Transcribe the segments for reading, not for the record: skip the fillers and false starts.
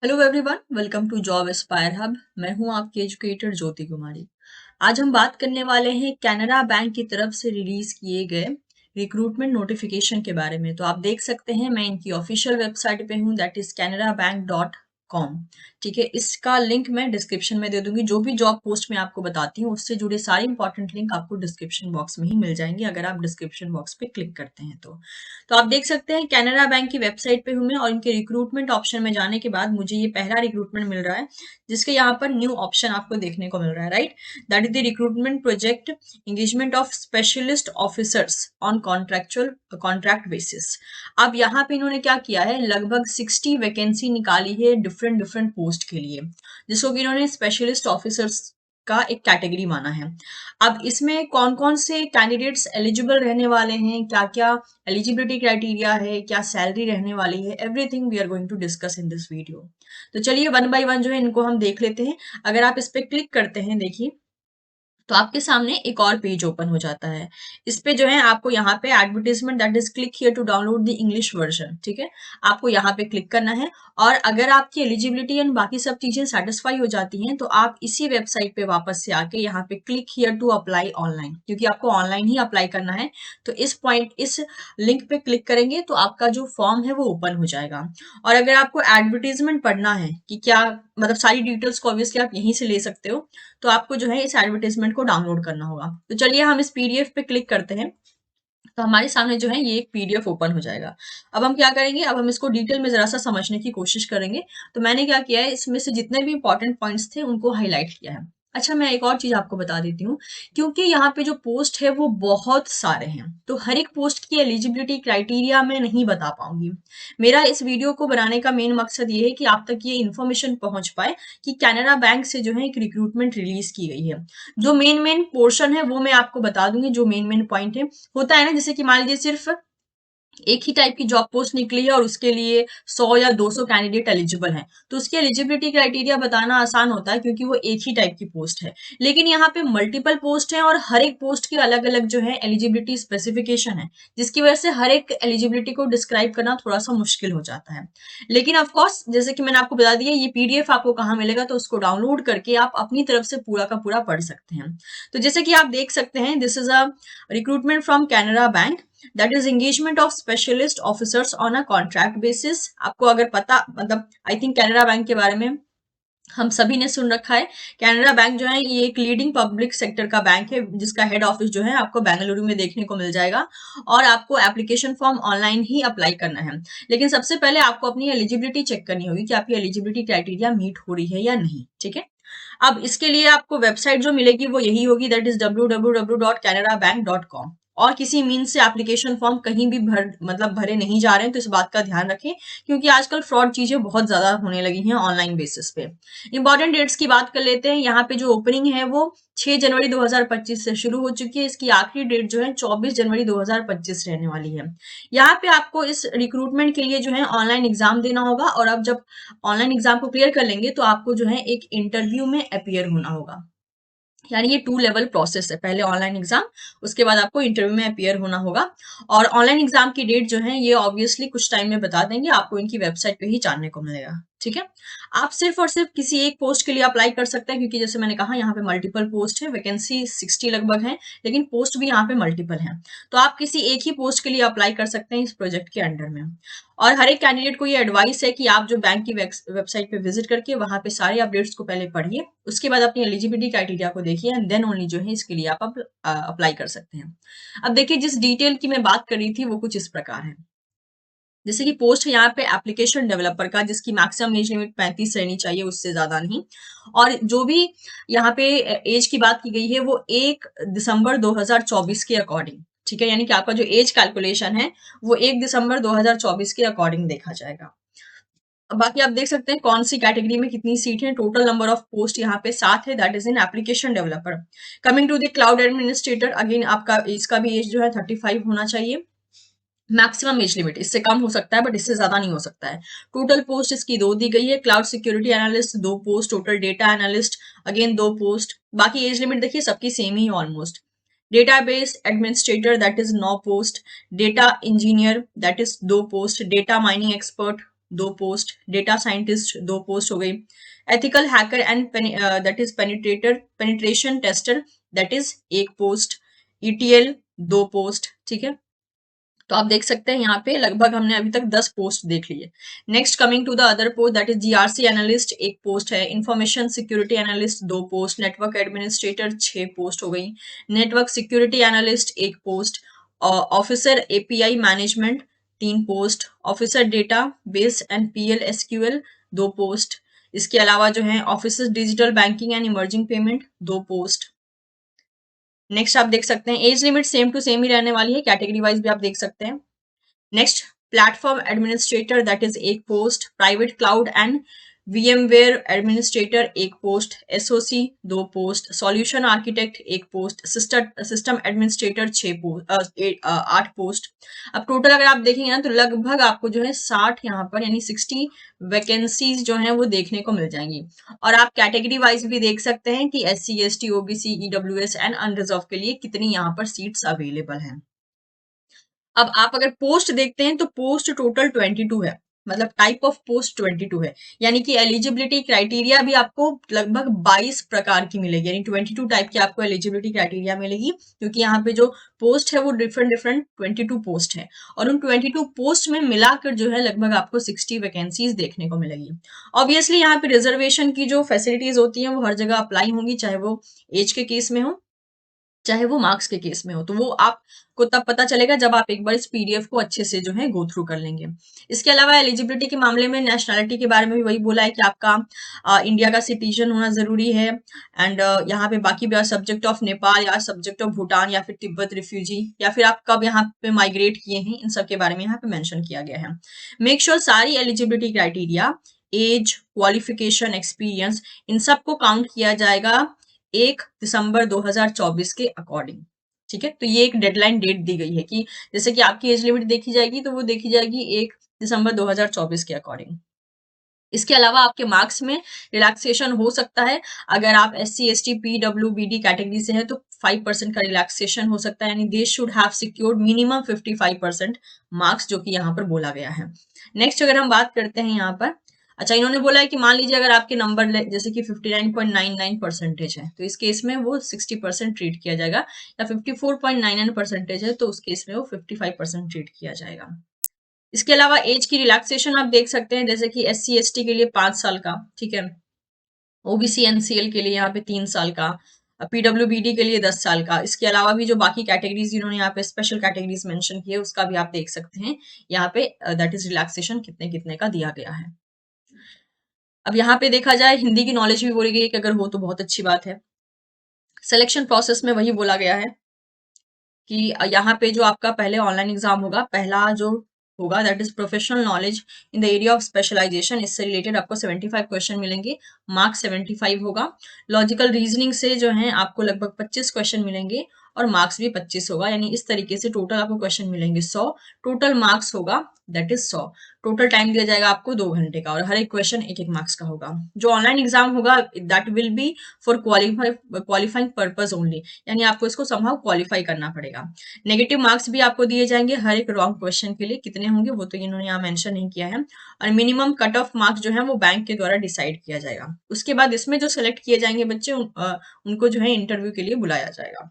Hello everyone, welcome to Job Aspire Hub. मैं हूं आपकी एजुकेटर ज्योति कुमारी। आज हम बात करने वाले हैं कैनरा बैंक की तरफ से रिलीज किए गए रिक्रूटमेंट नोटिफिकेशन के बारे में। तो आप देख सकते हैं, मैं इनकी ऑफिशियल वेबसाइट पे हूं, दैट इज canarabank.com। ठीक है, इसका लिंक मैं डिस्क्रिप्शन में दे दूंगी। जो भी जॉब पोस्ट में आपको बताती हूँ उससे जुड़े सारे इंपॉर्टेंट लिंक आपको डिस्क्रिप्शन बॉक्स में ही मिल जाएंगे, अगर आप डिस्क्रिप्शन बॉक्स पे क्लिक करते हैं तो आप देख सकते हैं कैनरा बैंक की वेबसाइट पे हूँ मैं, और इनके रिक्रूटमेंट ऑप्शन में जाने के बाद मुझे ये पहला रिक्रूटमेंट मिल रहा है, जिसके यहाँ पर न्यू ऑप्शन आपको देखने को मिल रहा है, right. That is the recruitment project engagement of specialist officers on contract basis. अब यहाँ पे इन्होंने क्या किया है, लगभग 60 वैकेंसी निकाली है डिफरेंट डिफरेंट पोस्ट के लिए, जिसको कि इन्होंने स्पेशलिस्ट ऑफिसर्स का एक कैटेगरी माना है। अब इसमें कौन कौन से कैंडिडेट्स एलिजिबल रहने वाले हैं, क्या क्या एलिजिबिलिटी क्राइटेरिया है, क्या सैलरी रहने वाली है, everything we are going to discuss in this video. तो चलिए वन बाय वन जो है इनको हम देख लेते हैं। अगर आप इस पे क्लिक करते हैं, देखिए, तो आपके सामने एक और पेज ओपन हो जाता है। इस पे जो है आपको यहाँ पे advertisement, that is click here to download the English version. ठीक है, आपको यहाँ पे क्लिक करना है, और अगर आपकी एलिजिबिलिटी एंड बाकी सब चीजें सेटिस्फाई हो जाती हैं तो आप इसी वेबसाइट पे वापस से आके यहाँ पे click here to apply online, क्योंकि आपको ऑनलाइन ही अप्लाई करना है। तो इस लिंक पे क्लिक करेंगे तो आपका जो फॉर्म है वो ओपन हो जाएगा। और अगर आपको एडवर्टीजमेंट पढ़ना है कि क्या, मतलब सारी डिटेल्स को ऑब्वियसली आप यहीं से ले सकते हो, तो आपको जो है इस एडवर्टाइजमेंट को डाउनलोड करना होगा। तो चलिए हम इस पीडीएफ पे क्लिक करते हैं, तो हमारे सामने जो है ये एक पीडीएफ ओपन हो जाएगा। अब हम क्या करेंगे, अब हम इसको डिटेल में जरा सा समझने की कोशिश करेंगे। तो मैंने क्या किया है, इसमें से जितने भी इंपॉर्टेंट पॉइंट्स थे उनको हाईलाइट किया है। अच्छा, मैं एक और चीज आपको बता देती हूँ, क्योंकि यहाँ पे जो पोस्ट है वो बहुत सारे हैं, तो हर एक पोस्ट की एलिजिबिलिटी क्राइटेरिया मैं नहीं बता पाऊंगी। मेरा इस वीडियो को बनाने का मेन मकसद ये है कि आप तक ये इन्फॉर्मेशन पहुंच पाए कि कैनरा बैंक से जो है एक रिक्रूटमेंट रिलीज की गई है। जो मेन मेन पोर्शन है वो मैं आपको बता दूंगी, जो मेन मेन पॉइंट है। होता है ना, जैसे कि मान लीजिए सिर्फ एक ही टाइप की जॉब पोस्ट निकली है और उसके लिए 100 या 200 कैंडिडेट एलिजिबल हैं, तो उसकी एलिजिबिलिटी क्राइटेरिया बताना आसान होता है, क्योंकि वो एक ही टाइप की पोस्ट है। लेकिन यहाँ पे मल्टीपल पोस्ट है और हर एक पोस्ट की अलग अलग जो है एलिजिबिलिटी स्पेसिफिकेशन है, जिसकी वजह से हर एक एलिजिबिलिटी को डिस्क्राइब करना थोड़ा सा मुश्किल हो जाता है। लेकिन ऑफकोर्स, जैसे कि मैंने आपको बता दिया, ये पीडीएफ आपको कहाँ मिलेगा, तो उसको डाउनलोड करके आप अपनी तरफ से पूरा का पूरा पढ़ सकते हैं। तो जैसे कि आप देख सकते हैं, this is a recruitment from Canara bank, that is engagement of specialist officers on a contract basis. आपको अगर पता, मतलब आई थिंक कैनरा बैंक के बारे में हम सभी ने सुन रखा है। कैनरा बैंक जो है ये एक लीडिंग पब्लिक सेक्टर का बैंक है, जिसका हेड ऑफिस जो है आपको बेंगलुरु में देखने को मिल जाएगा। और आपको एप्लीकेशन फॉर्म ऑनलाइन ही अप्लाई करना है। लेकिन सबसे पहले आपको अपनी एलिजिबिलिटी चेक करनी होगी कि आपकी एलिजिबिलिटी क्राइटेरिया मीट हो रही है या नहीं। ठीक है, अब इसके लिए आपको वेबसाइट जो मिलेगी वो यही होगी, दैट इज www.canarabank.com। और किसी मीन से एप्लीकेशन फॉर्म कहीं भी भरे नहीं जा रहे हैं, तो इस बात का ध्यान रखें, क्योंकि आजकल फ्रॉड चीजें बहुत ज्यादा होने लगी हैं ऑनलाइन बेसिस पे। इंपॉर्टेंट डेट्स की बात कर लेते हैं। यहाँ पे जो ओपनिंग है वो 6 जनवरी 2025 से शुरू हो चुकी है। इसकी आखिरी डेट जो है 24 जनवरी 2025 रहने वाली है। यहाँ पे आपको इस रिक्रूटमेंट के लिए जो है ऑनलाइन एग्जाम देना होगा, और अब जब ऑनलाइन एग्जाम को क्लियर कर लेंगे तो आपको जो है एक इंटरव्यू में अपीयर होना होगा। यानी ये 2 लेवल प्रोसेस है, पहले ऑनलाइन एग्जाम, उसके बाद आपको इंटरव्यू में अपीयर होना होगा। और ऑनलाइन एग्जाम की डेट जो है ये ऑब्वियसली कुछ टाइम में बता देंगे, आपको इनकी वेबसाइट पे ही जानने को मिलेगा। ठीक है, आप सिर्फ और सिर्फ किसी एक पोस्ट के लिए अप्लाई कर सकते हैं, क्योंकि जैसे मैंने कहा यहाँ पे मल्टीपल पोस्ट है, वैकेंसी 60 लगभग है, लेकिन पोस्ट भी यहाँ पे मल्टीपल है। तो आप किसी एक ही पोस्ट के लिए अप्लाई कर सकते हैं इस प्रोजेक्ट के अंडर में। और हर एक कैंडिडेट को ये एडवाइस है कि आप जो बैंक की वेबसाइट पे विजिट करके वहां पे सारे अपडेट्स को पहले पढ़िए, उसके बाद अपनी एलिजिबिलिटी क्राइटेरिया को देखिए, एंड देन ओनली जो है इसके लिए आप अप्लाई कर सकते हैं। अब देखिए, जिस डिटेल की मैं बात कर रही थी वो कुछ इस प्रकार है। जैसे कि पोस्ट है यहाँ पे एप्लीकेशन डेवलपर का, जिसकी मैक्सिमम एज लिमिट 35 रहनी चाहिए, उससे ज्यादा नहीं। और जो भी यहाँ पे एज की बात की गई है वो 1 दिसंबर 2024 के अकॉर्डिंग, ठीक है, यानी कि आपका जो एज कैलकुलेशन है वो 1 दिसंबर 2024 के अकॉर्डिंग देखा जाएगा। अब बाकी आप देख सकते हैं कौन सी कैटेगरी में कितनी सीट है। टोटल नंबर ऑफ पोस्ट यहाँ पे 7 है, that is in application developer. Coming to the cloud administrator, again आपका इसका भी एज जो है 35 होना चाहिए। मैक्सिमम एज लिमिट, इससे कम हो सकता है बट इससे ज्यादा नहीं हो सकता है। टोटल पोस्ट इसकी 2 दी गई है। Cloud security analyst 2 post, total data analyst again 2 post. बाकी एज लिमिट देखिए सबकी same he almost. Database administrator that is 9 post. Data engineer that is 2 post. Data mining expert दो पोस्ट, डेटा साइंटिस्ट दो post हो गई, ethical hacker and that is penetration tester that is एक post, ETL दो post, ठीक है। तो आप देख सकते हैं यहाँ पे लगभग हमने अभी तक 10 पोस्ट देख ली है। Next coming to the other post that is GRC analyst एक पोस्ट है, इंफॉर्मेशन सिक्योरिटी एनालिस्ट दो पोस्ट, नेटवर्क एडमिनिस्ट्रेटर 6 पोस्ट हो गई, नेटवर्क सिक्योरिटी एनालिस्ट एक post, officer API management 3 post, officer database and PL SQL दो post, इसके अलावा जो है officer digital banking and emerging payment दो पोस्ट। नेक्स्ट आप देख सकते हैं age limit same to same ही रहने वाली है, कैटेगरी वाइज भी आप देख सकते हैं। Next platform administrator that is एक post, private cloud and VMware administrator एक पोस्ट, एसओसी दो पोस्ट, सॉल्यूशन आर्किटेक्ट एक पोस्ट, सिस्टम एडमिनिस्ट्रेटर 8 पोस्ट। अब टोटल अगर आप देखेंगे ना तो लगभग आपको जो है 60 यहाँ पर यानी 60 वैकेंसीज जो है वो देखने को मिल जाएंगी। और आप कैटेगरी वाइज भी देख सकते हैं कि S C S T OBC EWS and unreserve के लिए कितनी यहाँ पर सीट्स अवेलेबल हैं। अब आप अगर पोस्ट देखते हैं तो पोस्ट टोटल 22 है, मतलब टाइप ऑफ पोस्ट 22 है, यानी कि एलिजिबिलिटी क्राइटेरिया भी आपको लगभग 22 प्रकार की मिलेगी, यानी 22 टाइप की आपको एलिजिबिलिटी क्राइटेरिया मिलेगी, क्योंकि यहाँ पे जो पोस्ट है वो डिफरेंट डिफरेंट 22 पोस्ट है, और उन 22 पोस्ट में मिलाकर जो है लगभग आपको 60 वैकेंसीज देखने को मिलेगी। ऑब्वियसली यहाँ पे रिजर्वेशन की जो फैसिलिटीज होती हैं वो हर जगह अप्लाई होंगी, चाहे वो एज के केस में हो चाहे वो मार्क्स के केस में हो, तो वो आपको तब पता चलेगा जब आप एक बार इस पीडीएफ को अच्छे से जो है गो थ्रू कर लेंगे। इसके अलावा एलिजिबिलिटी के मामले में नेशनैलिटी के बारे में भी वही बोला है कि आपका इंडिया का सिटीजन होना जरूरी है, एंड यहाँ पे बाकी भी सब्जेक्ट ऑफ नेपाल या सब्जेक्ट ऑफ भूटान या फिर तिब्बत रिफ्यूजी या फिर आप कब यहाँ पे माइग्रेट किए हैं, इन सब के बारे में यहाँ पे मेंशन किया गया है। मेक श्योर सारी eligibility criteria, age, qualification, experience, इन सबको काउंट किया जाएगा 1 दिसंबर 2024 के अकॉर्डिंग, ठीक है। तो ये एक डेडलाइन डेट दी गई है कि जैसे कि आपकी एज लिमिट देखी जाएगी तो वो देखी जाएगी 1 दिसंबर 2024 के अकॉर्डिंग। इसके अलावा आपके मार्क्स में रिलैक्सेशन हो सकता है, अगर आप S C S T P W B D category से है तो 5% का रिलैक्सेशन हो सकता है, यानी they should have secured minimum 55% marks, जो कि यहाँ पर बोला गया है। नेक्स्ट अगर हम बात करते हैं यहाँ पर, अच्छा इन्होंने बोला है कि मान लीजिए अगर आपके नंबर जैसे कि 59.99 परसेंटेज है तो इस केस में वो 60% ट्रीट किया जाएगा, या 54.99 परसेंटेज है तो उस केस में वो 55% ट्रीट किया जाएगा। इसके अलावा एज की रिलैक्सेशन आप देख सकते हैं, जैसे कि एस सी एस टी के लिए 5 साल का, ठीक है, ओबीसी एनसीएल के लिए यहाँ पे 3 साल का, पीडब्ल्यूबीडी के लिए 10 साल का। इसके अलावा भी जो बाकी कैटेगरीज जिन्होंने यहाँ पे स्पेशल कैटेगरीज मेंशन की है उसका भी आप देख सकते हैं यहाँ पे दैट इज रिलैक्सेशन कितने कितने का दिया गया है। अब यहाँ पे देखा जाए हिंदी की नॉलेज भी बोली गई है कि अगर हो तो बहुत अच्छी बात है। सिलेक्शन प्रोसेस में वही बोला गया है कि यहाँ पे जो आपका पहले ऑनलाइन एग्जाम होगा, पहला जो होगा that is professional knowledge in the area of specialization, इससे रिलेटेड आपको 75 क्वेश्चन मिलेंगे, मार्क्स 75 होगा। लॉजिकल रीजनिंग से जो है आपको लगभग 25 क्वेश्चन मिलेंगे और मार्क्स भी 25 होगा, यानी इस तरीके से टोटल आपको क्वेश्चन मिलेंगे 100, टोटल मार्क्स होगा दैट इज 100। टोटल टाइम दिया जाएगा आपको 2 घंटे का और हर एक क्वेश्चन एक एक मार्क्स का होगा। जो ऑनलाइन एग्जाम होगा that will be for qualifying purpose only, यानी आपको इसको समहाउ क्वालिफाई करना पड़ेगा। नेगेटिव मार्क्स भी आपको दिए जाएंगे हर एक रॉन्ग क्वेश्चन के लिए, कितने होंगे वो तो इन्होंने यहाँ मेंशन नहीं किया है, और मिनिमम कट ऑफ मार्क्स जो है वो बैंक के द्वारा डिसाइड किया जाएगा। उसके बाद इसमें जो सेलेक्ट किए जाएंगे बच्चे उनको जो है इंटरव्यू के लिए बुलाया जाएगा,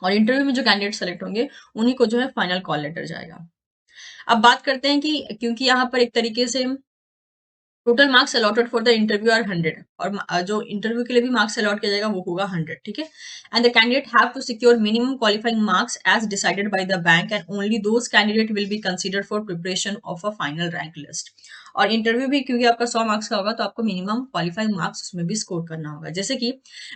और इंटरव्यू में जो कैंडिडेट सेलेक्ट होंगे उन्हीं को जो है फाइनल कॉल लेटर जाएगा। अब बात करते हैं कि क्योंकि यहाँ पर एक तरीके से total marks allotted for the interview are 100, और जो इंटरव्यू के लिए भी मार्क्स अलॉट किया जाएगा वो होगा 100, ठीक है। And the candidate have to secure minimum qualifying marks as decided by the bank, and only those candidate will be considered for preparation of a final rank list. और इंटरव्यू भी क्योंकि आपका 100 मार्क्स का होगा तो आपको मिनिमम क्वालिफाइंग मार्क्स उसमें भी स्कोर करना होगा, जैसे कि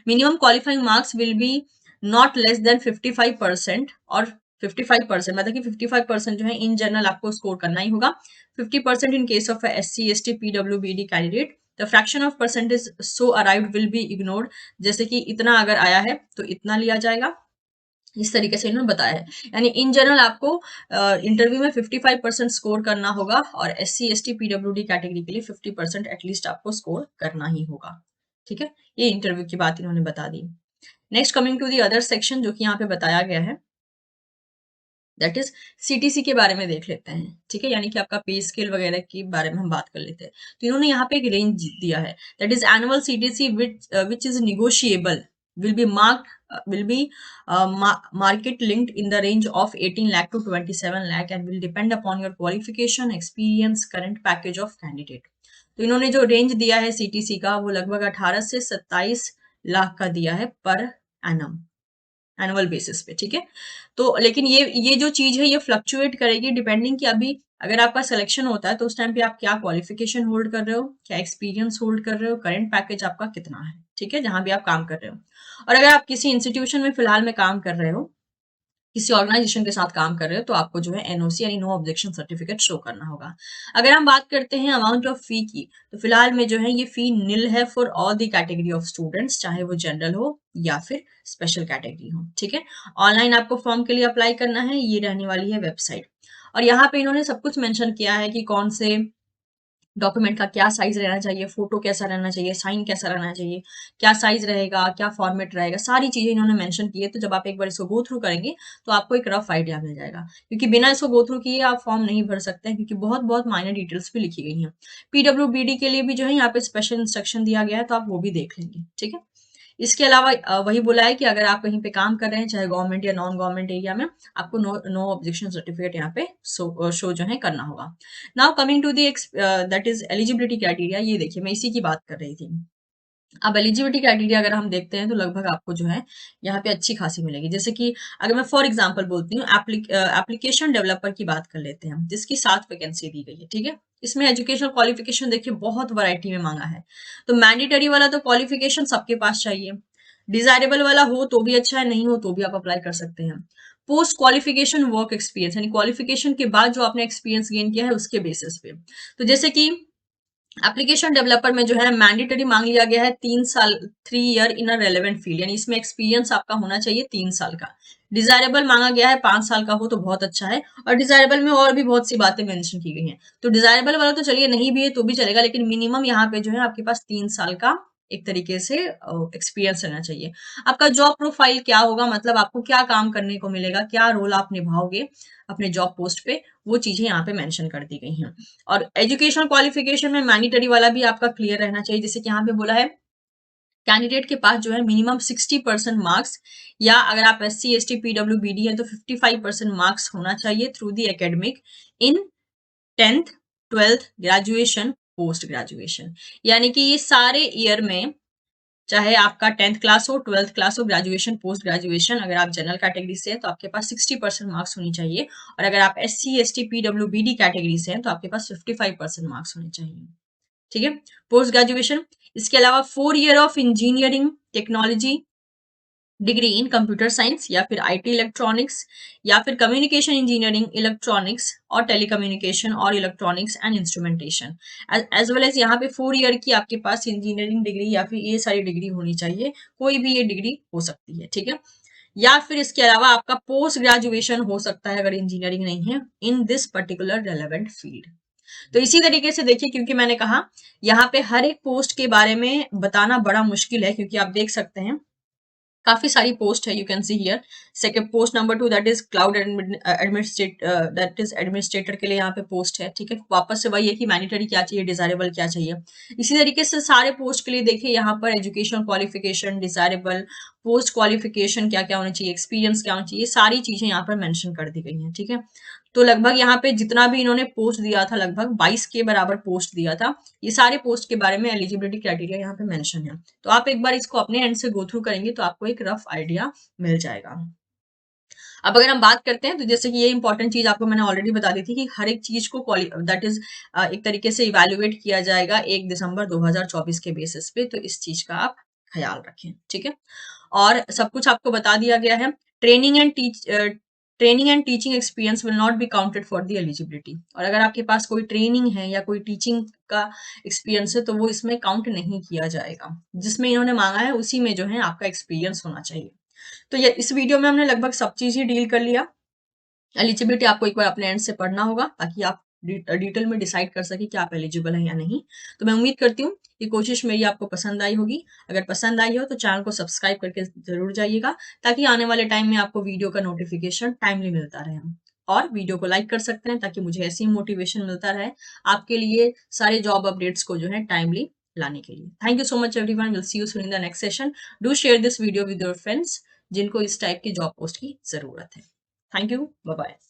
minimum qualifying marks will be not less than 55%, और 55% मतलब कि 55% जो है इन जनरल आपको स्कोर करना ही होगा, 50% in case of a SC, ST, PWBD candidate. The fraction of percentage so arrived will be ignored. जैसे कि इतना अगर आया है तो इतना लिया जाएगा, इस तरीके से इन्होंने बताया है। यानी इन जनरल आपको इंटरव्यू में 55% स्कोर करना होगा, और SC, ST, PWD कैटेगरी के लिए 50% एटलीस्ट आपको स्कोर करना ही होगा, ठीक है। ये इंटरव्यू की बात इन्होंने बता दी। Next coming to the other section जो कि यहाँ पे बताया गया है, दैट इज सीटीसी के बारे में देख लेते हैं, ठीक है, यानी कि आपका पे स्केल वगैरह के बारे में हम बात कर लेते हैं। तो इन्होंने यहाँ पे एक रेंज दिया है, that is annual CTC which is negotiable will be marked will be market linked in the range of 18 lakh to 27 lakh and will depend upon your qualification, experience, current package of candidate। तो इन्होंने जो range दिया है CTC का वो लगभग 18 से 27 लाख का दिया है पर एनम, एनुअल बेसिस पे, ठीक है। तो लेकिन ये जो चीज है ये फ्लक्चुएट करेगी डिपेंडिंग कि अभी अगर आपका सिलेक्शन होता है तो उस टाइम पे आप क्या क्वालिफिकेशन होल्ड कर रहे हो, क्या एक्सपीरियंस होल्ड कर रहे हो, करंट पैकेज आपका कितना है, ठीक है, जहां भी आप काम कर रहे हो। और अगर आप किसी इंस्टीट्यूशन में फिलहाल में काम कर रहे हो, किसी ऑर्गेनाइजेशन के साथ काम कर रहे हो, तो आपको जो है एनओसी यानी नो ऑब्जेक्शन सर्टिफिकेट शो करना होगा। अगर हम बात करते हैं अमाउंट ऑफ फी की, तो फिलहाल में जो है ये फी निल है for all the category of students, चाहे वो जनरल हो या फिर स्पेशल कैटेगरी हो, ठीक है। ऑनलाइन आपको फॉर्म के लिए अप्लाई करना है, ये रहने वाली है वेबसाइट। और यहाँ पे इन्होंने सब कुछ मेंशन किया है कि कौन से डॉक्यूमेंट का क्या साइज रहना चाहिए, फोटो कैसा रहना चाहिए, साइन कैसा रहना चाहिए, क्या साइज रहेगा, क्या फॉर्मेट रहेगा, सारी चीजें इन्होंने मेंशन की है। तो जब आप एक बार इसको गो थ्रू करेंगे तो आपको एक रफ आइडिया मिल जाएगा, क्योंकि बिना इसको गो थ्रू किए आप फॉर्म नहीं भर सकते हैं, क्योंकि बहुत बहुत माइनर डिटेल्स भी लिखी गई हैं। पीडब्ल्यूबीडी के लिए भी जो है यहाँ पे स्पेशल इंस्ट्रक्शन दिया गया है, तो आप वो भी देख लेंगे, ठीक है। इसके अलावा वही बोला है कि अगर आप कहीं पे काम कर रहे हैं, चाहे गवर्नमेंट या नॉन गवर्नमेंट एरिया में, आपको नो ऑब्जेक्शन सर्टिफिकेट यहाँ पे शो जो है करना होगा। Now coming to the that is eligibility criteria, ये देखिए मैं इसी की बात कर रही थी। अब एलिजिबिलिटी क्राइटेरिया अगर हम देखते हैं तो लगभग आपको जो है यहाँ पे अच्छी खासी मिलेगी। जैसे कि अगर मैं फॉर एग्जांपल बोलती हूँ, एप्लीकेशन डेवलपर की बात कर लेते हैं हम, जिसकी 7 वैकेंसी दी गई है, ठीक है। इसमें एजुकेशनल क्वालिफिकेशन देखिए बहुत वैरायटी में मांगा है। तो मैंडेटरी वाला तो क्वालिफिकेशन सबके पास चाहिए, डिजायरेबल वाला हो तो भी अच्छा है, नहीं हो तो भी आप अप्लाई कर सकते हैं। पोस्ट क्वालिफिकेशन वर्क एक्सपीरियंस, यानी क्वालिफिकेशन के बाद जो आपने एक्सपीरियंस गेन किया है उसके बेसिस पे। तो जैसे कि एप्लीकेशन डेवलपर में जो है मैंडेटरी मांग लिया गया है 3 साल, 3 year in a relevant field, यानी इसमें एक्सपीरियंस आपका होना चाहिए 3 साल का। डिजायरेबल मांगा गया है 5 साल का हो तो बहुत अच्छा है, और डिजायरेबल में और भी बहुत सी बातें मेंशन की गई हैं। तो डिजायरेबल वाला तो चलिए नहीं भी है तो भी चलेगा, लेकिन मिनिमम यहाँ पे जो है आपके पास 3 साल का एक तरीके से एक्सपीरियंस रहना चाहिए। आपका जॉब प्रोफाइल क्या होगा, मतलब आपको क्या काम करने को मिलेगा, क्या रोल आप निभाओगे अपने जॉब पोस्ट पे, वो चीजें यहाँ पे मेंशन कर दी गई हैं। और एजुकेशनल क्वालिफिकेशन में मैंडेटरी वाला भी आपका क्लियर रहना चाहिए। जैसे कि यहाँ पे बोला है कैंडिडेट के पास जो है मिनिमम 60% मार्क्स, या अगर आप SC ST PWBD है तो 55% मार्क्स होना चाहिए through the academic in 10th 12th graduation post graduation. यानी कि ये सारे ईयर में, चाहे आपका 10th क्लास हो, 12th क्लास हो, ग्रेजुएशन पोस्ट ग्रेजुएशन, अगर आप जनरल कैटेगरी से हैं तो आपके पास 60% मार्क्स होनी चाहिए, और अगर आप SC ST PWBD कैटेगरी से हैं तो आपके पास 55% मार्क्स होने चाहिए, ठीक है। पोस्ट ग्रेजुएशन, इसके अलावा 4 year of engineering technology degree in computer science या फिर IT इलेक्ट्रॉनिक्स, या फिर कम्युनिकेशन इंजीनियरिंग इलेक्ट्रॉनिक्स और टेलीकम्युनिकेशन और electronics and instrumentation, as well as यहाँ पे 4 ईयर की आपके पास इंजीनियरिंग डिग्री या फिर ये सारी डिग्री होनी चाहिए, कोई भी ये डिग्री हो सकती है, ठीक है। या फिर इसके अलावा आपका पोस्ट ग्रेजुएशन हो सकता है अगर इंजीनियरिंग नहीं है in this particular relevant field. तो इसी तरीके से देखिए, क्योंकि मैंने कहा यहाँ पे हर एक पोस्ट के बारे में बताना बड़ा मुश्किल है, क्योंकि आप देख सकते हैं काफी सारी पोस्ट है, you can see here. Second post number 2 that is cloud administrator के लिए यहाँ पे पोस्ट है, ठीक है। वापस से वही है कि मैंडेटरी क्या चाहिए, डिजायरेबल क्या चाहिए। इसी तरीके से सारे पोस्ट के लिए देखिए यहाँ पर education qualification, desirable, post qualification क्या क्या होना चाहिए, एक्सपीरियंस क्या होना चाहिए, सारी चीजें यहाँ पर मेंशन कर दी गई हैं, ठीक है। तो लगभग यहाँ पे जितना भी इन्होंने पोस्ट दिया था, लगभग 22 के बराबर पोस्ट दिया था। ये सारे पोस्ट के बारे में एलिजिबिलिटी क्राइटेरिया यहाँ पे मेंशन है। तो आप एक बार इसको अपने एंड से गो थ्रू करेंगे तो आपको एक रफ आइडिया मिल जाएगा। अब अगर हम बात करते हैं तो जैसे कि ये इंपॉर्टेंट चीज आपको मैंने ऑलरेडी बता दी थी कि हर एक चीज को दैट इज एक तरीके से इवेल्युएट किया जाएगा 1 दिसंबर 2024 के बेसिस पे, तो इस चीज का आप ख्याल रखें, ठीक है। और सब कुछ आपको बता दिया गया है। Training and teaching experience will not be counted for the eligibility, और अगर आपके पास कोई ट्रेनिंग है या कोई टीचिंग का एक्सपीरियंस है तो वो इसमें काउंट नहीं किया जाएगा। जिसमें इन्होंने मांगा है उसी में जो है आपका एक्सपीरियंस होना चाहिए। तो ये इस वीडियो में हमने लगभग सब चीज ही डील कर लिया। एलिजिबिलिटी आपको एक बार अपने एंड से पढ़ना होगा ताकि आप डिटेल में डिसाइड कर सके कि आप एलिजिबल हैं या नहीं। तो मैं उम्मीद करती हूँ कि कोशिश मेरी आपको पसंद आई होगी। अगर पसंद आई हो तो चैनल को सब्सक्राइब करके जरूर जाइएगा, ताकि आने वाले टाइम में आपको वीडियो का नोटिफिकेशन टाइमली मिलता रहे। और वीडियो को लाइक कर सकते हैं ताकि मुझे ऐसी मोटिवेशन मिलता रहे आपके लिए सारे जॉब अपडेट्स को जो है टाइमली लाने के लिए। Thank you so much everyone, will see you soon in the next session. Do share this video with your friends जिनको इस टाइप की जॉब पोस्ट की जरूरत है। Thank you, bye bye.